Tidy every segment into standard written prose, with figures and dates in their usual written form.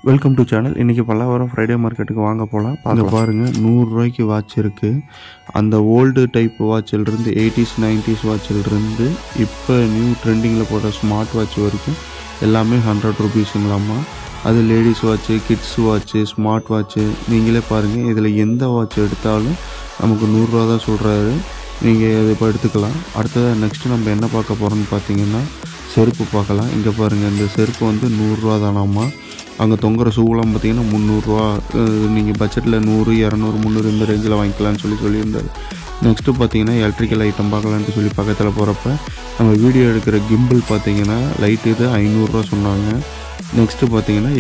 Welcome to channel. இன்றைக்கி Pallavaram Friday மார்க்கெட்டுக்கு வாங்க போகலாம். அங்கே பாருங்கள், 100 ரூபாய்க்கு வாட்ச் இருக்குது. அந்த ஓல்டு டைப் வாட்சிலிருந்து 80s 90s வாட்சிலிருந்து இப்போ நியூ ட்ரெண்டிங்கில் போடுற ஸ்மார்ட் வாட்ச் வரைக்கும் எல்லாமே 100 ருபீஸுங்களாம்மா. அது ladies watch, kids watch, smart watch, நீங்களே பாருங்கள். இதில் எந்த வாட்ச் எடுத்தாலும் நமக்கு 100 ரூபா தான் சொல்கிறாரு. நீங்கள் இதை இப்போ எடுத்துக்கலாம். அடுத்தது நெக்ஸ்ட்டு நம்ம என்ன பார்க்க போகிறோம்னு பார்த்தீங்கன்னா செருப்பு பார்க்கலாம். இங்கே பாருங்கள், இந்த செருப்பு வந்து 100 ரூபா தானாம்மா. அங்கே தொங்குற ஷூவெலாம் பார்த்தீங்கன்னா 300 ரூபா. நீங்கள் பட்ஜெட்டில் 100, 200, 300 இந்த ரேஞ்சில் வாங்கிக்கலான்னு சொல்லியிருந்தார். நெக்ஸ்ட்டு பார்த்தீங்கன்னா எலக்ட்ரிக்கல் ஐட்டம் பார்க்கலான்ட்டு சொல்லி பக்கத்தில் போகிறப்ப நம்ம வீடியோ எடுக்கிற கிம்பிள் பார்த்தீங்கன்னா லைட் இது 500 ரூபா சொன்னாங்க. நெக்ஸ்ட்டு பார்த்தீங்கன்னா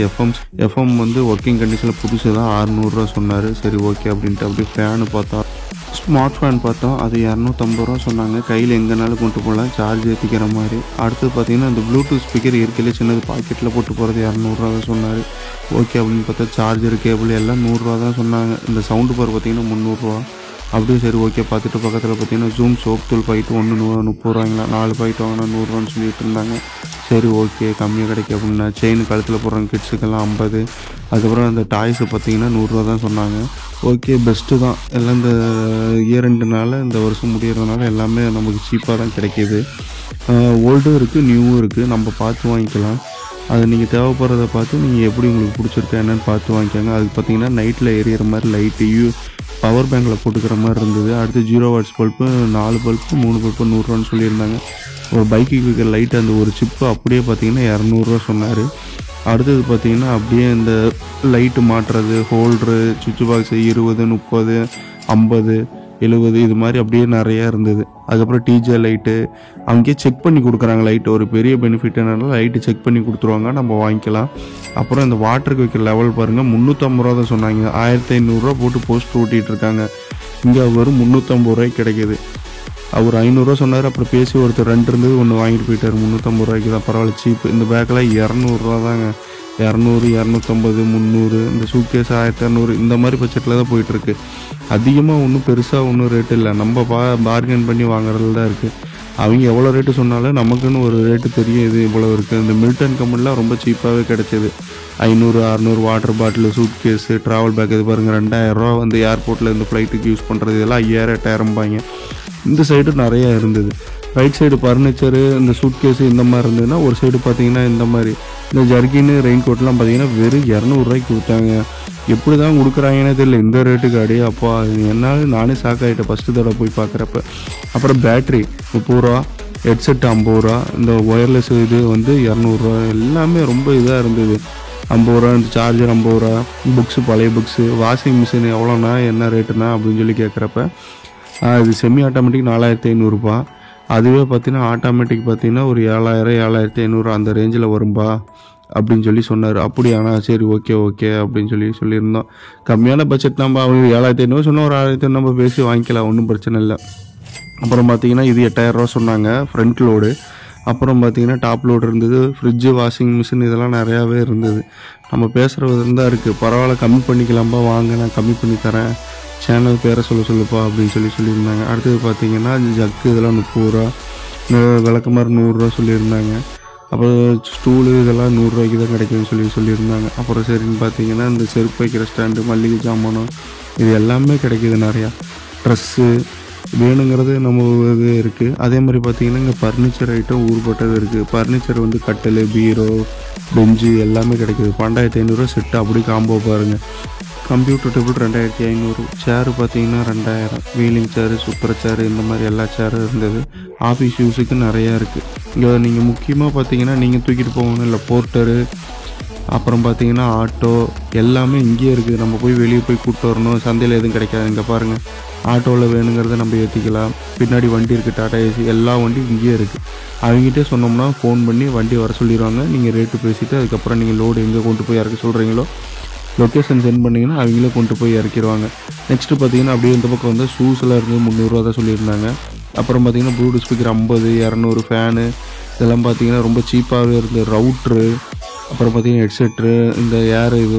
எஃப்எம் வந்து ஒர்க்கிங் கண்டிஷனில் புதுசு தான் 600 ரூபா சொன்னார். சரி ஓகே அப்படின்ட்டு. அப்படியே ஃபேனு பார்த்தா ஸ்மார்ட் ஃபேன் பார்த்தோம், அது 250 ரூபா சொன்னாங்க. கையில் எங்கேனாலும் கொண்டு போகலாம், சார்ஜ் ஏற்றிக்கிற மாதிரி. அடுத்தது பார்த்தீங்கன்னா இந்த ப்ளூடூத் ஸ்பீக்கர் இருக்கையிலே சின்னது பாக்கெட்டில் போட்டு போகிறது 200 ரூபா தான் சொன்னார். ஓகே அப்படின்னு பார்த்தா சார்ஜர் கேபிள் எல்லாம் 100 ரூபா தான் சொன்னாங்க. இந்த சவுண்டு பார் பார்த்தீங்கன்னா 300 ரூபா. அப்படியே சரி ஓகே பார்த்துட்டு பக்கத்தில் பார்த்தீங்கன்னா ஜூம் சோப் தூள் பாக்கெட்டு 30 ரூபாய்ங்களா, 4 பாக்கெட் வாங்கினா 100 ரூபான்னு சொல்லிட்டு இருந்தாங்க. சரி ஓகே கம்மியாக கிடைக்கும் அப்படின்னா. செயின் கழுத்தில் போடுறாங்க கிட்ஸுக்கெல்லாம் 50. அதுக்கப்புறம் அந்த டாய்ஸை பார்த்தீங்கன்னா 100 ரூபா தான் சொன்னாங்க. ஓகே பெஸ்ட்டு தான். எல்லாம் இந்த இயர் ரெண்டுனால இந்த வருஷம் முடியறதுனால எல்லாமே நமக்கு சீப்பாக தான் கிடைக்கிது. ஓல்டும் இருக்குது, நியூவும் இருக்குது. நம்ம பார்த்து வாங்கிக்கலாம். அது நீங்கள் தேவைப்படுறத பார்த்து நீங்கள் எப்படி உங்களுக்கு பிடிச்சிருக்கா என்னென்னு பார்த்து வாங்கிக்கோங்க. அதுக்கு பார்த்தீங்கன்னா நைட்டில் எரியிற மாதிரி லைட்டு பவர் பேங்கில் போட்டுக்கிற மாதிரி இருந்தது. அடுத்து 0 வாட்ஸ் பல்ப்பு 4 பல்ப்பு 3 பல்ப்பு 100 ரூபான்னு சொல்லியிருந்தாங்க. ஒரு பைக்குக்கு இருக்கிற லைட்டு அந்த ஒரு சிப்பு அப்படியே பார்த்தீங்கன்னா 200 ரூபா சொன்னார். அடுத்தது பார்த்தீங்கன்னா அப்படியே இந்த லைட்டு மாட்டுறது, ஹோல்ட்ரு, சுவிட்ச் பாக்ஸு 20, 30, 50, 70 இது மாதிரி அப்படியே நிறையா இருந்தது. அதுக்கப்புறம் டிஜே லைட்டு அங்கேயே செக் பண்ணி கொடுக்குறாங்க. லைட்டு ஒரு பெரிய பெனிஃபிட் என்னன்னா லைட்டு செக் பண்ணி கொடுத்துருவாங்க, நம்ம வாங்கிக்கலாம். அப்புறம் இந்த வாட்டருக்கு வைக்கிற லெவல் பாருங்கள், 350 ரூபா தான் சொன்னாங்க. 1500 ரூபா போட்டு போஸ்டர் ஓட்டிகிட்டு இருக்காங்க. இங்கே வெறும் 350 ரூபாய்க்கு கிடைக்கிது. அவர் 500 ரூபா சொன்னார். அப்புறம் பேசி ஒருத்தர் 2 இருந்தது, ஒன்று வாங்கிட்டு போயிட்டார். 350 ரூபாய்க்கு தான், பரவாயில்ல சீப்பு. இந்த பேக்கில் 200 ரூபா தாங்க. 200, 250, 300. இந்த சூட்கேஸ் 1200 இந்த மாதிரி பட்ஜெட்டில் தான் போயிட்டுருக்கு. அதிகமாக ஒன்றும் பெருசாக ஒன்றும் ரேட்டு இல்லை. நம்ம பார்கெயின் பண்ணி வாங்குறதுல தான் இருக்குது. அவங்க எவ்வளோ ரேட்டு சொன்னாலும் நமக்குன்னு ஒரு ரேட்டு தெரியும், இது இவ்வளோ இருக்குது. இந்த மில்டன் கம்பெனிலாம் ரொம்ப சீப்பாகவே கிடச்சிது. 500, 600 water bottle, suitcase, travel bag இது பாருங்கள் 2000 ரூபா வந்து ஏர்போர்ட்டில் இந்த ஃப்ளைட்டுக்கு யூஸ் பண்ணுறது. இதெல்லாம் 5000, 8000 இந்த சைடு நிறையா இருந்தது. ரைட் சைடு ஃபர்னிச்சரு, இந்த சூட்கேஸு இந்த மாதிரி இருந்ததுன்னா, ஒரு சைடு பார்த்தீங்கன்னா இந்த மாதிரி இந்த ஜர்கின்னு, ரெயின் கோட்லாம் பார்த்தீங்கன்னா வெறும் 200 ரூபாய்க்கு கொடுத்தாங்க. எப்படி தான் கொடுக்குறாங்கன்னே தெரியல இந்த ரேட்டுக்கு. அடையே அப்பா, என்னால் நானே ஷாக் ஆகிட்டேன் ஃபஸ்ட்டு தடவை போய் பார்க்குறப்ப. அப்புறம் பேட்ரி 30 ரூபா, ஹெட்செட் 50 ரூபா, இந்த ஒயர்லெஸ் இது வந்து 200 ரூபா. எல்லாமே ரொம்ப இதாக இருந்தது. 50 ரூபா இந்த சார்ஜர் 50 ரூபா. புக்ஸு, பழைய புக்ஸு. வாஷிங் மிஷின் எவ்வளோண்ணா, என்ன ரேட்டுண்ணா அப்படின்னு சொல்லி கேட்குறப்ப இது செமி ஆட்டோமேட்டிக் 4500 ரூபா. அதுவே பார்த்தீங்கன்னா ஆட்டோமேட்டிக் பார்த்தீங்கன்னா ஒரு 7000, 7500 அந்த ரேஞ்சில் வரும்பா அப்படின்னு சொல்லி சொன்னார். அப்படியாண்ணா, சரி ஓகே அப்படின்னு சொல்லியிருந்தோம். கம்மியான பட்ஜெட் நம்ம அவங்க 7500 சொன்னால் ஒரு 1500 நம்ம பேசி வாங்கிக்கலாம், ஒன்றும் பிரச்சனை இல்லை. அப்புறம் பார்த்தீங்கன்னா இது 8000 ரூபா சொன்னாங்க ஃப்ரண்ட் லோடு. அப்புறம் பார்த்தீங்கன்னா டாப் லோடு இருந்தது. ஃப்ரிட்ஜு, வாஷிங் மிஷின் இதெல்லாம் நிறையாவே இருந்தது. நம்ம பேசுகிற விதம் தான் இருக்குது. பரவாயில்ல கம்மி பண்ணிக்கலாம்பா, வாங்க நான் கம்மி பண்ணி தரேன், சேனல் பேரை சொல்லுப்பா அப்படின்னு சொல்லியிருந்தாங்க. அடுத்தது பார்த்தீங்கன்னா ஜக்கு இதெல்லாம் 30 ரூபா, விளக்கமாறு 100 ரூபா சொல்லியிருந்தாங்க. அப்புறம் ஸ்டூலு இதெல்லாம் 100 ரூபாய்க்கு தான் கிடைக்குதுன்னு சொல்லியிருந்தாங்க. அப்புறம் சரின்னு பார்த்தீங்கன்னா இந்த செருப்பு வைக்கிற ஸ்டாண்டு, மல்லிகை ஜாமானம் இது எல்லாமே கிடைக்கிது. நிறையா ட்ரெஸ்ஸு வேணுங்கிறது நம்ம இது இருக்குது. அதே மாதிரி பார்த்தீங்கன்னா இங்கே ஃபர்னிச்சர் ஐட்டம் ஊர்பட்டது இருக்குது. ஃபர்னிச்சர் வந்து கட்டில், பீரோ, பெஞ்சு எல்லாமே கிடைக்கிது. 2500 செட்டு அப்படி காம்போ பாருங்கள். கம்ப்யூட்டர் டேபிள் 2500, சேரு பார்த்தீங்கன்னா 2000, வீலிங் சேரு, சூப்பர் சேரு இந்த மாதிரி எல்லா சேரும் இருந்தது. ஆஃபீஸ் யூஸுக்கு நிறையா இருக்குது. இங்கே நீங்கள் முக்கியமாக பார்த்தீங்கன்னா நீங்கள் தூக்கிட்டு போகணும் இல்லை போர்ட்டரு, அப்புறம் பார்த்தீங்கன்னா ஆட்டோ எல்லாமே இங்கேயே இருக்குது. நம்ம போய் வெளியே போய் கூப்பிட்டு வரணும், சந்தையில் எதுவும் கிடைக்காது. இங்கே பாருங்கள், ஆட்டோவில் வேணுங்கிறத நம்ம ஏற்றிக்கலாம். பின்னாடி வண்டி இருக்குது, டாடா ஏசி எல்லா வண்டியும் இங்கேயே இருக்குது. அவங்ககிட்டே சொன்னோம்னா ஃபோன் பண்ணி வண்டி வர சொல்லிடுவாங்க. நீங்கள் ரேட்டு பேசிவிட்டு அதுக்கப்புறம் நீங்கள் லோடு எங்கே கொண்டு போய் இறக்க சொல்கிறீங்களோ லொக்கேஷன் சென்ட் பண்ணிங்கன்னா அவங்களே கொண்டு போய் இறக்கிடுவாங்க. நெக்ஸ்ட்டு பார்த்தீங்கன்னா அப்படியே இந்த பக்கம் வந்து ஷூஸ்லாம் இருந்து 300 ரூபா தான் சொல்லியிருந்தாங்க. அப்புறம் பார்த்தீங்கன்னா ப்ளூடூத் ஸ்பீக்கர் 50, 200 ஃபேனு இதெல்லாம் பார்த்தீங்கன்னா ரொம்ப சீப்பாகவே இருந்தது. ரவுட்ரு, அப்புறம் பார்த்தீங்கன்னா ஹெட்செட்டு, இந்த ஏர் இது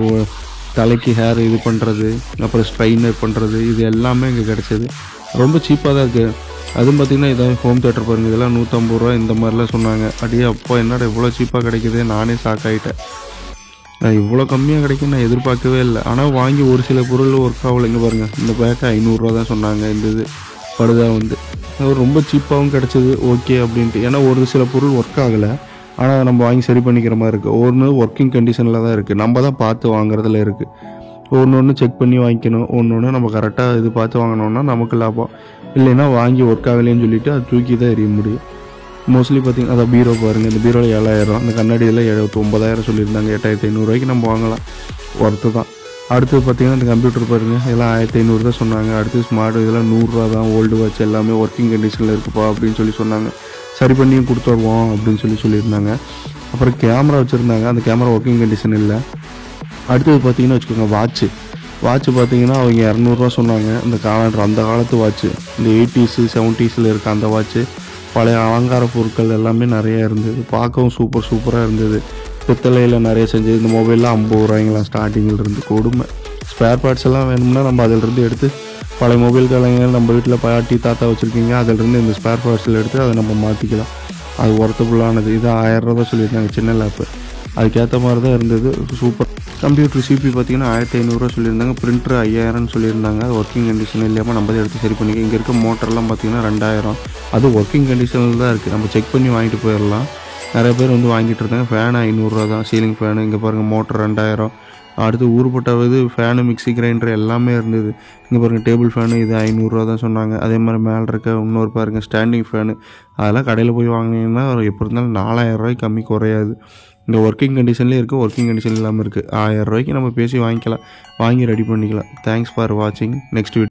தலைக்கு ஹேர் இது பண்ணுறது, அப்புறம் ஸ்ட்ரைனர் பண்ணுறது, இது எல்லாமே இங்கே கிடச்சிது. ரொம்ப சீப்பாக தான் இருக்குது. அதுவும் பார்த்திங்கன்னா இதான் ஹோம் தேட்டர் பாருங்கள், இதெல்லாம் 150 ரூபா இந்த மாதிரிலாம் சொன்னாங்க. அப்படியே அப்பா என்னடா இவ்வளோ சீப்பாக கிடைக்குது, நானே ஷாக் ஆகிட்டேன். இவ்வளோ கம்மியாக கிடைக்கும் நான் எதிர்பார்க்கவே இல்லை. ஆனால் வாங்கி ஒரு சில பொருள் ஒர்க் ஆகலை. இங்கே பாருங்கள், இந்த பேக்கை 500 தான் சொன்னாங்க. இந்த இது படுதா வந்து ரொம்ப சீப்பாகவும் கிடச்சிது. ஓகே அப்படின்ட்டு. ஏன்னா ஒரு சில பொருள் ஒர்க் ஆகலை, ஆனால் நம்ம வாங்கி சரி பண்ணிக்கிற மாதிரி இருக்குது. ஒன்று ஒர்க்கிங் கண்டிஷனில் தான் இருக்குது. நம்ம தான் பார்த்து வாங்குறதுல இருக்குது. ஒன்று செக் பண்ணி வாங்கிக்கணும். ஒன்று நம்ம கரெக்டாக இது பார்த்து வாங்கினோன்னா நமக்கு லாபம். இல்லைன்னா வாங்கி ஒர்க் ஆகலைன்னு சொல்லிவிட்டு அது தூக்கி தான் எறிய முடியும். மோஸ்ட்லி பார்த்திங்கன்னா அதான் பீரோ பாருங்கள். இந்த பீரோவில் 7000, அந்த கண்ணாடியில் 9,000 சொல்லியிருந்தாங்க. 8,500 நம்ம வாங்கலாம். ஒர்த்து தான். அடுத்தது பார்த்திங்கன்னா இந்த கம்ப்யூட்டர் பாருங்கள், எல்லாம் 1500 தான் சொன்னாங்க. அடுத்து ஸ்மார்ட் இதெல்லாம் 100 தான். ஓல்டு வாட்ச் எல்லாமே ஒர்க்கிங் கண்டிஷனில் இருக்குப்பா அப்படின்னு சொல்லி சொன்னாங்க. சரி பண்ணியும் கொடுத்துருவோம் அப்படின்னு சொல்லியிருந்தாங்க. அப்புறம் கேமரா வச்சுருந்தாங்க. அந்த கேமரா ஒர்க்கிங் கண்டிஷன் இல்லை. அடுத்தது பார்த்திங்கன்னா வச்சுக்கோங்க, வாட்ச் பார்த்திங்கன்னா அவங்க 200 சொன்னாங்க. அந்த காலத்து வாட்ச்சு, இந்த 80s 70s இருக்க அந்த வாட்ச்சு, பழைய அலங்கார பொருட்கள் எல்லாமே நிறையா இருந்தது. பார்க்கவும் சூப்பராக இருந்தது. பித்தளையில் நிறைய செஞ்சது. இந்த மொபைலில் 50 ரூபாய்ங்களாம் ஸ்டார்டிங்கில் இருந்து. கொடுமை. ஸ்பேர் பார்ட்ஸ் எல்லாம் வேணும்னா நம்ம அதிலிருந்து எடுத்து, பழைய மொபைல் கலைஞர் நம்ம வீட்டில் பாட்டி தாத்தா வச்சுருக்கீங்க, அதிலிருந்து இந்த ஸ்பேர் பார்ட்ஸில் எடுத்து அதை நம்ம மாற்றிக்கலாம். அது ஒர்த்தபுளானது. இது 1000 தான் சொல்லியிருந்தாங்க, சின்ன லேப்பு. அதுக்கேற்ற மாதிரி தான் இருந்தது. சூப்பர். கம்ப்யூட்டர் சிபி பார்த்திங்கன்னா 1500 சொல்லியிருந்தாங்க. பிரிண்டர் 5000 சொல்லியிருந்தாங்க. அது ஒர்க்கிங் கண்டிஷன் இல்லாமல் நம்ம தான் எடுத்து சரி பண்ணிக்க. இங்கே இருக்க மோட்டர்லாம் பார்த்திங்கன்னா 2000. அது ஒர்க்கிங் கண்டிஷனில் தான் இருக்குது. நம்ம செக் பண்ணி வாங்கிட்டு போயிடலாம். நிறைய பேர் வந்து வாங்கிட்டு இருந்தாங்க. ஃபேனு 500 தான், சீலிங் ஃபேனு. இங்கே பாருங்கள், மோட்டர் 2000. அடுத்து ஊருப்பட்ட இது ஃபேனு, மிக்சி கிரைண்டர் எல்லாமே இருந்தது. இங்கே பாருங்கள், டேபிள் ஃபேனு இது 500 தான் சொன்னாங்க. அதே மாதிரி மேலே இருக்க இன்னொரு பாருங்கள் ஸ்டாண்டிங் ஃபேனு. அதெல்லாம் கடையில் போய் வாங்கினீங்கன்னா எப்படி இருந்தாலும் 4000 கம்மி குறையாது. இந்த ஒர்க்கிங் கண்டிஷன்லேயே இருக்குது, ஒர்க்கிங் கண்டிஷன் இல்லாமல் இருக்குது. 1000 நம்ம பேசி வாங்கிக்கலாம். வாங்கி ரெடி பண்ணிக்கலாம். தேங்க்ஸ் ஃபார் வாட்சிங். Next video.